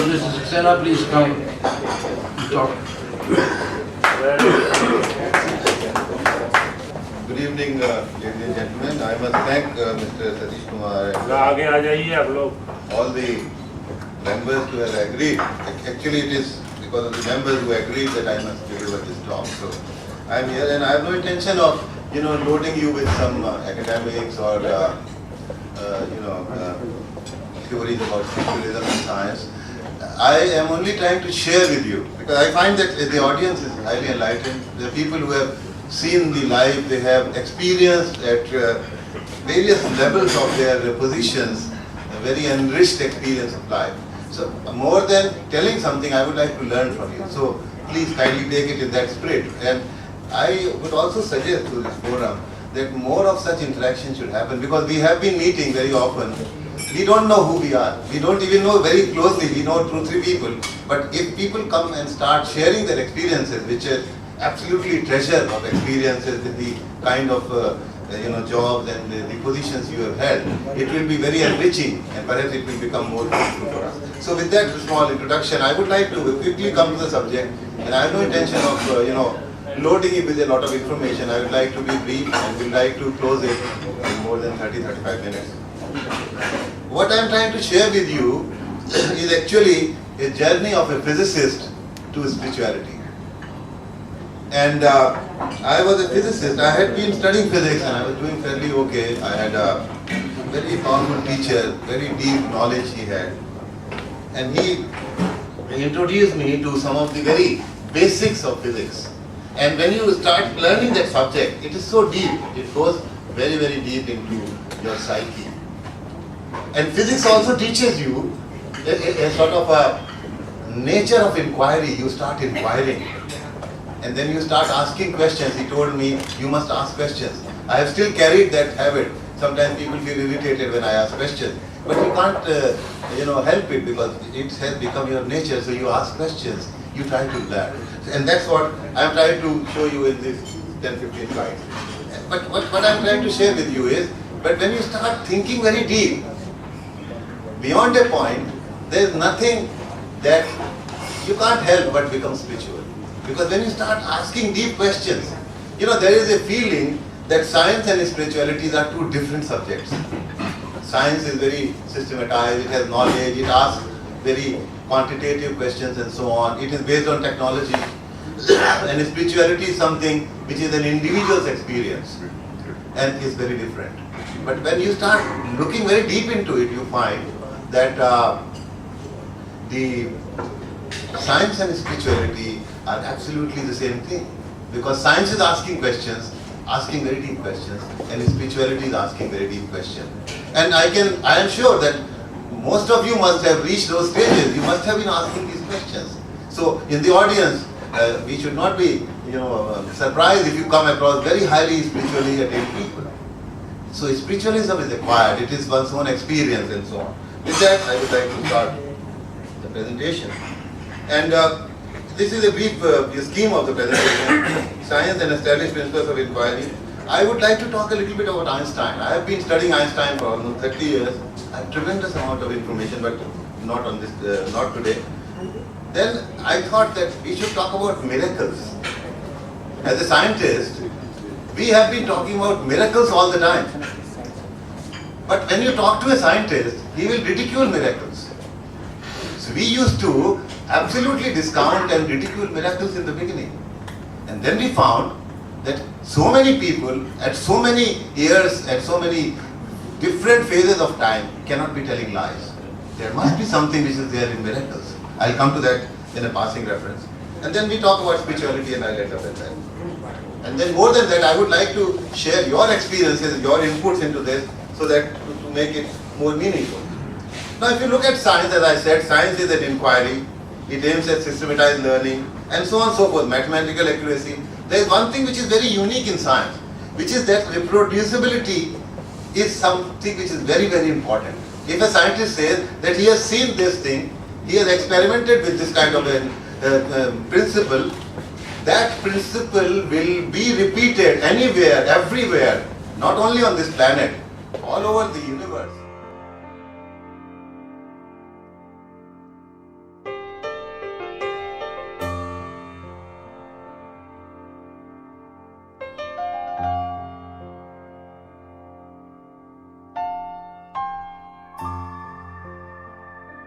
Mr. Saxena, please come and talk. Good evening, ladies and gentlemen. I must thank Mr. Satish Kumar and आगे आ जाइए आप लोग. all the members who have agreed. Actually, it is because of the members who agreed that I must deliver this talk. So I am here, and I have no intention of, loading you with some academics or, theories about spiritualism and science. I am only trying to share with you, because I find that the audience is highly enlightened. The people who have seen the life, they have experienced at various levels of their positions, a very enriched experience of life. So more than telling something, I would like to learn from you. So please kindly take it in that spirit. And I would also suggest to this forum that more of such interaction should happen, because we have been meeting very often. We don't know who we are. We don't even know very closely. We know 2-3 people. But if people come and start sharing their experiences, which are absolutely treasure of experiences with the kind of jobs and the positions you have held, it will be very enriching, and perhaps it will become more useful for us. So with that small introduction, I would like to quickly come to the subject, and I have no intention of loading it with a lot of information. I would like to be brief and would like to close it in more than 30-35 minutes. What I am trying to share with you is actually a journey of a physicist to spirituality. And I was a physicist. I had been studying physics and I was doing fairly okay. I had a very powerful teacher, very deep knowledge he had. And he introduced me to some of the very basics of physics. And when you start learning that subject, it is so deep. It goes very, very deep into your psyche. And physics also teaches you a sort of a nature of inquiry. You start inquiring. And then you start asking questions. He told me, you must ask questions. I have still carried that habit. Sometimes people feel irritated when I ask questions. But you can't, help it, because it has become your nature. So you ask questions. You try to learn. And that's what I'm trying to show you in this 10-15 slides. But what I'm trying to share with you is, but when you start thinking very deep, beyond a point, there is nothing that you can't help but become spiritual. Because when you start asking deep questions, there is a feeling that science and spirituality are two different subjects. Science is very systematized, it has knowledge, it asks very quantitative questions and so on. It is based on technology. And spirituality is something which is an individual's experience and is very different. But when you start looking very deep into it, you find that the science and spirituality are absolutely the same thing. Because science is asking questions, asking very deep questions, and spirituality is asking very deep questions. And I am sure that most of you must have reached those stages. You must have been asking these questions. So in the audience, we should not be surprised if you come across very highly spiritually attained people. So spiritualism is acquired, it is one's own experience and so on. With that, I would like to start the presentation. And this is a brief scheme of the presentation, Science and Established Principles of Inquiry. I would like to talk a little bit about Einstein. I have been studying Einstein for almost 30 years. I have tremendous amount of information, but not on this, not today. Then I thought that we should talk about miracles. As a scientist, we have been talking about miracles all the time. But when you talk to a scientist, he will ridicule miracles. So we used to absolutely discount and ridicule miracles in the beginning. And then we found that so many people at so many years, at so many different phases of time cannot be telling lies. There must be something which is there in miracles. I'll come to that in a passing reference. And then we talk about spirituality and I'll end up at that. And then more than that, I would like to share your experiences, your inputs into this, so that to make it more meaningful. Now if you look at science, as I said, science is an inquiry. It aims at systematized learning and so on and so forth, mathematical accuracy. There is one thing which is very unique in science, which is that reproducibility is something which is very, very important. If a scientist says that he has seen this thing, he has experimented with this kind of a principle, that principle will be repeated anywhere, everywhere, not only on this planet, all over the universe.